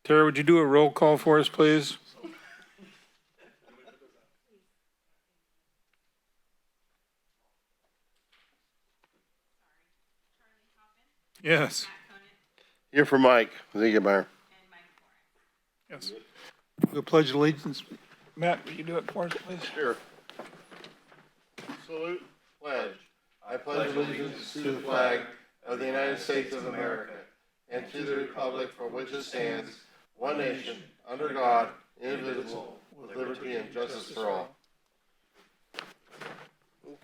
Tara, would you do a roll call for us, please? Yes. Here for Mike Ziegemeyer. Yes. We'll pledge allegiance. Matt, will you do it for us, please? Sure. Salute, pledge. I pledge allegiance to the flag of the United States of America and to the republic for which it stands, one nation, under God, indivisible, with liberty and justice for all.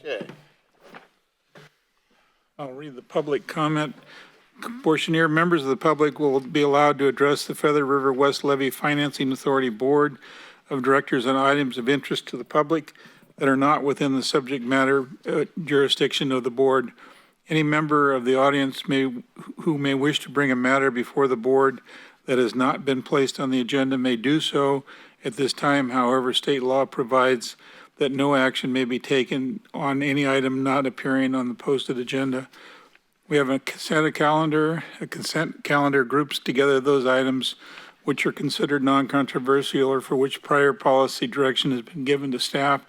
Okay. I'll read the public comment portion here. Members of the public will be allowed to address the Feather River West Levee Financing Authority Board of Directors on items of interest to the public that are not within the subject matter jurisdiction of the board. Any member of the audience who may wish to bring a matter before the board that has not been placed on the agenda may do so at this time. However, state law provides that no action may be taken on any item not appearing on the posted agenda. We have a consent calendar. A consent calendar groups together those items which are considered non-controversial or for which prior policy direction has been given to staff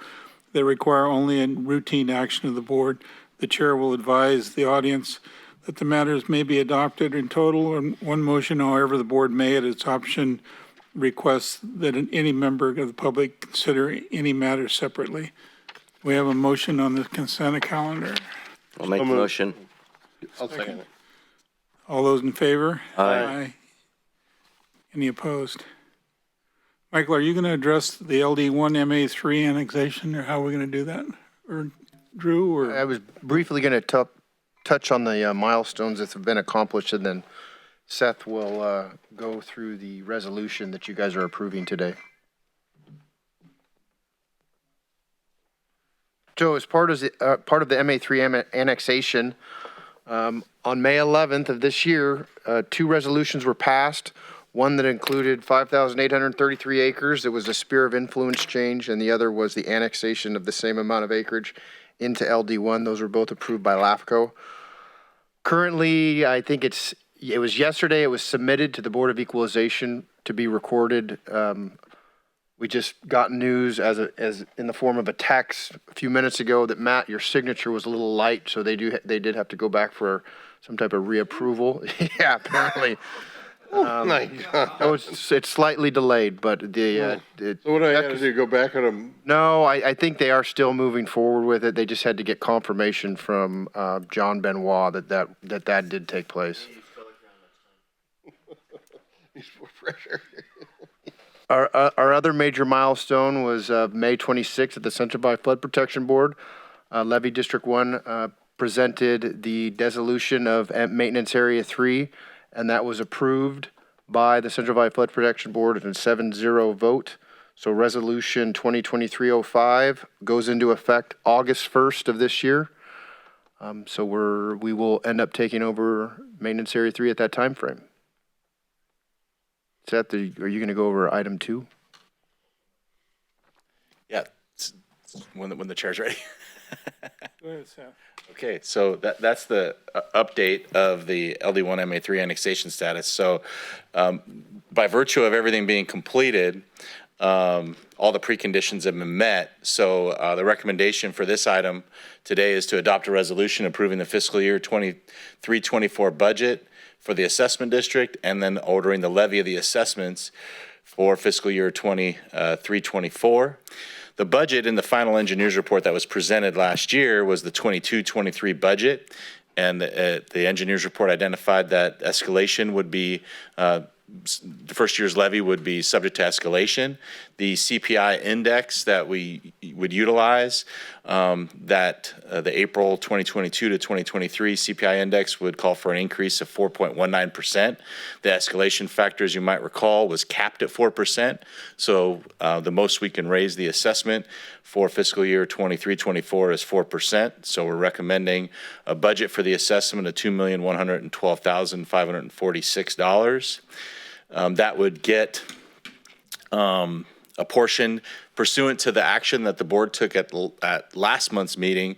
that require only a routine action of the board. The chair will advise the audience that the matters may be adopted in total in one motion. However, the board may at its option request that any member of the public consider any matter separately. We have a motion on the consent calendar. I'll make the motion. I'll second it. All those in favor? Aye. Any opposed? Michael, are you going to address the LD1 MA3 annexation, or how are we going to do that? Or Drew, or? I was briefly going to touch on the milestones that have been accomplished, and then Seth will go through the resolution that you guys are approving today. So as part of the MA3 annexation, on May 11th of this year, 2 resolutions were passed. One that included 5,833 acres. It was a sphere of influence change, and the other was the annexation of the same amount of acreage into LD1. Those were both approved by LAFCO. Currently, I think it was yesterday, it was submitted to the Board of Equalization to be recorded. We just got news as in the form of a text a few minutes ago that Matt, your signature was a little light, so they did have to go back for some type of reapproval. Yeah, apparently. My God. It's slightly delayed, but So what do I have to do, go back on them? No, I think they are still moving forward with it. They just had to get confirmation from John Benoit that did take place. Our other major milestone was May 26th at the Central Valley Flood Protection Board. Levee District 1 presented the dissolution of Maintenance Area 3, and that was approved by the Central Valley Flood Protection Board in a 7-0 vote. So Resolution 2023-05 goes into effect August 1st of this year. So we will end up taking over Maintenance Area 3 at that time frame. Seth, are you going to go over item 2? Yeah, when the chair's ready. Go ahead, Seth. Okay, so that's the update of the LD1 MA3 annexation status. So by virtue of everything being completed, all the preconditions have been met. So the recommendation for this item today is to adopt a resolution approving the fiscal year 23-24 budget for the assessment district, and then ordering the levy of the assessments for fiscal year 23-24. The budget in the final engineer's report that was presented last year was the 22-23 budget, and the engineer's report identified that escalation would be the first year's levy would be subject to escalation. The CPI index that we would utilize, the April 2022 to 2023 CPI index would call for an increase of 4.19%. The escalation factor, as you might recall, was capped at 4%. So the most we can raise the assessment for fiscal year 23-24 is 4%. So we're recommending a budget for the assessment of $2,112,546. That would get a portion pursuant to the action that the board took at last month's meeting.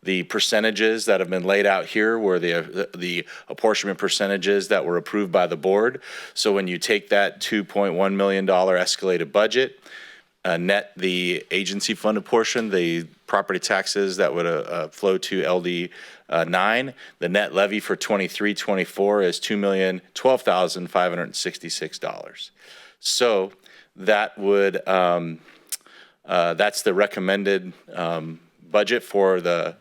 The percentages that have been laid out here were the apportionment percentages that were approved by the board. So when you take that $2.1 million escalated budget, net the agency funded portion, the property taxes that would flow to LD 9, the net levy for 23-24 is $2,012,566. So that would that's the recommended budget for the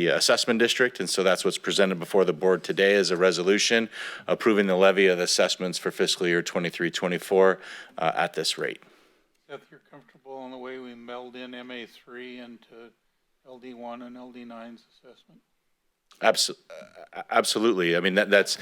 assessment district, and so that's what's presented before the board today as a resolution approving the levy of assessments for fiscal year 23-24 at this rate. Seth, you're comfortable in the way we meld in MA3 into LD1 and LD9's assessment? Absolutely. I mean, that's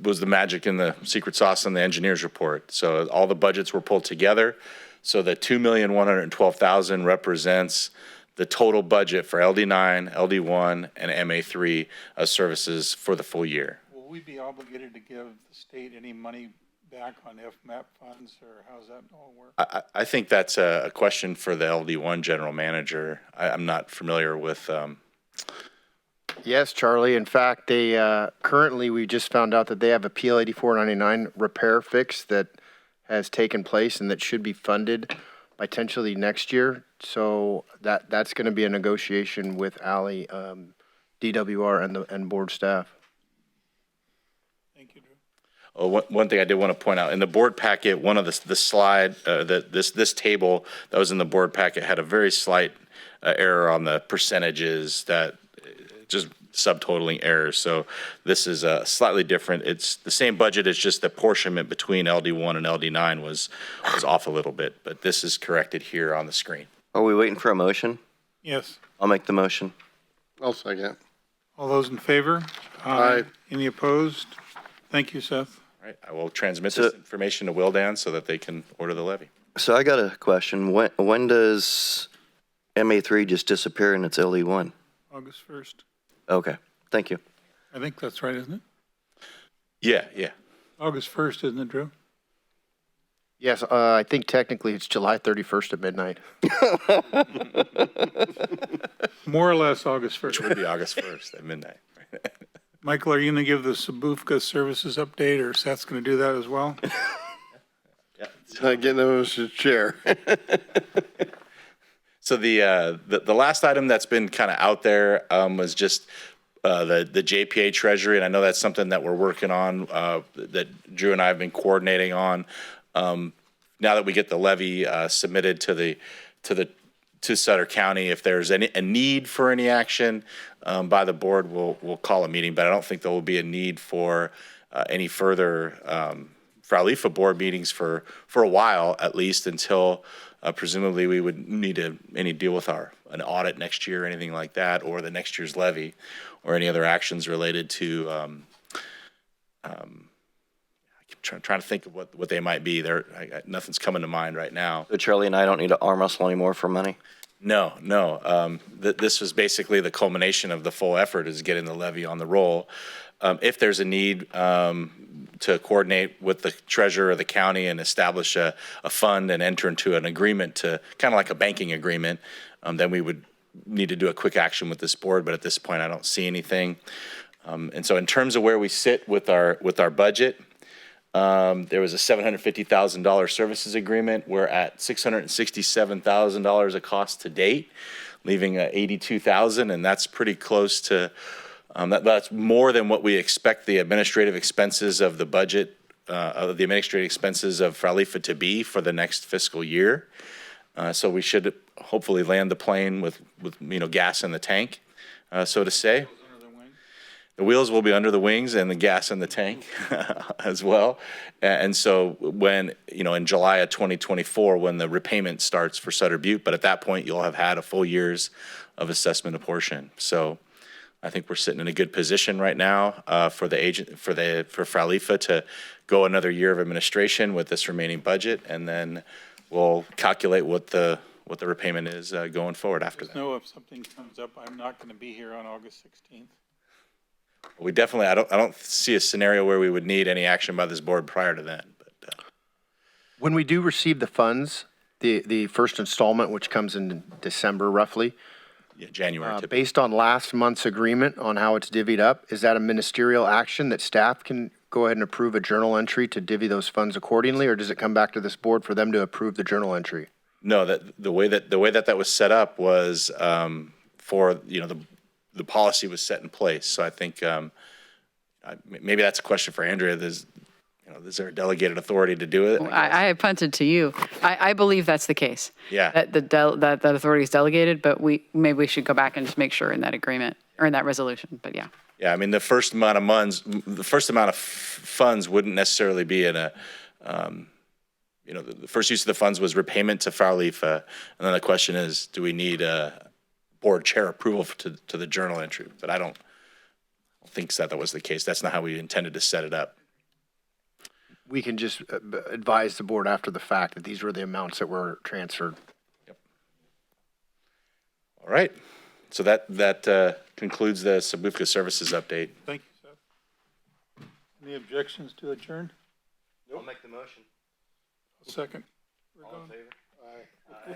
was the magic in the secret sauce in the engineer's report. So all the budgets were pulled together. So the $2,112,000 represents the total budget for LD9, LD1, and MA3 services for the full year. Will we be obligated to give the state any money back on FMAP funds, or how's that all work? I think that's a question for the LD1 general manager. I'm not familiar with. Yes, Charlie. In fact, they currently, we just found out that they have a PL 8499 repair fix that has taken place and that should be funded potentially next year. So that's going to be a negotiation with Ally, DWR, and board staff. Thank you, Drew. Oh, one thing I did want to point out in the board packet, one of the slide this table that was in the board packet had a very slight error on the percentages that just subtotaling errors. So this is slightly different. It's the same budget. It's just the apportionment between LD1 and LD9 was off a little bit, but this is corrected here on the screen. Are we waiting for a motion? Yes. I'll make the motion. I'll second. All those in favor? Aye. Any opposed? Thank you, Seth. All right, I will transmit this information to Wildan so that they can order the levy. So I got a question. When does MA3 just disappear and it's LE1? August 1st. Okay, thank you. I think that's right, isn't it? Yeah. August 1st, isn't it, Drew? Yes, I think technically it's July 31st at midnight. More or less August 1st. Which would be August 1st at midnight. Michael, are you going to give the Sabufka services update, or Seth's going to do that as well? Getting those to chair. So the last item that's been kind of out there was just the JPA Treasury, and I know that's something that we're working on, that Drew and I have been coordinating on. Now that we get the levy submitted to Sutter County, if there's a need for any action by the board, we'll call a meeting. But I don't think there will be a need for any further Frwlfa board meetings for a while, at least until presumably we would need any deal with an audit next year or anything like that, or the next year's levy, or any other actions related to. Trying to think of what they might be. Nothing's coming to mind right now. So Charlie and I don't need to arm wrestle anymore for money? No. This was basically the culmination of the full effort, is getting the levy on the roll. If there's a need to coordinate with the treasurer of the county and establish a fund and enter into an agreement to kind of like a banking agreement, then we would need to do a quick action with this board. But at this point, I don't see anything. And so in terms of where we sit with our budget, there was a $750,000 services agreement. We're at $667,000 of cost to date, leaving $82,000, and that's pretty close to. That's more than what we expect the administrative expenses of the budget, of the administrative expenses of Frwlfa to be for the next fiscal year. So we should hopefully land the plane with gas in the tank, so to say. The wheels will be under the wings and the gas in the tank as well. And so when, in July of 2024, when the repayment starts for Sutter Butte, but at that point you'll have had a full year's of assessment apportion. So I think we're sitting in a good position right now for Frwlfa to go another year of administration with this remaining budget, and then we'll calculate what the repayment is going forward after that. Know if something comes up, I'm not going to be here on August 16th. We definitely, I don't see a scenario where we would need any action by this board prior to then. But When we do receive the funds, the first installment, which comes in December roughly, Yeah, January typically. Based on last month's agreement on how it's divvied up, is that a ministerial action that staff can go ahead and approve a journal entry to divvy those funds accordingly, or does it come back to this board for them to approve the journal entry? No, that the way that was set up was for, you know, the policy was set in place. So I think maybe that's a question for Andrea. Is there a delegated authority to do it? I punted to you. I believe that's the case. Yeah. That authority is delegated, but maybe we should go back and just make sure in that agreement or in that resolution, but yeah. Yeah, I mean, the first amount of funds wouldn't necessarily be in a, the first use of the funds was repayment to Frwlfa. And then the question is, do we need a board chair approval to the journal entry? But I don't think that was the case. That's not how we intended to set it up. We can just advise the board after the fact that these were the amounts that were transferred. All right. So that concludes the Sabufka Services update. Thank you, Seth. Any objections to adjourn? I'll make the motion. Second. All in favor? Aye.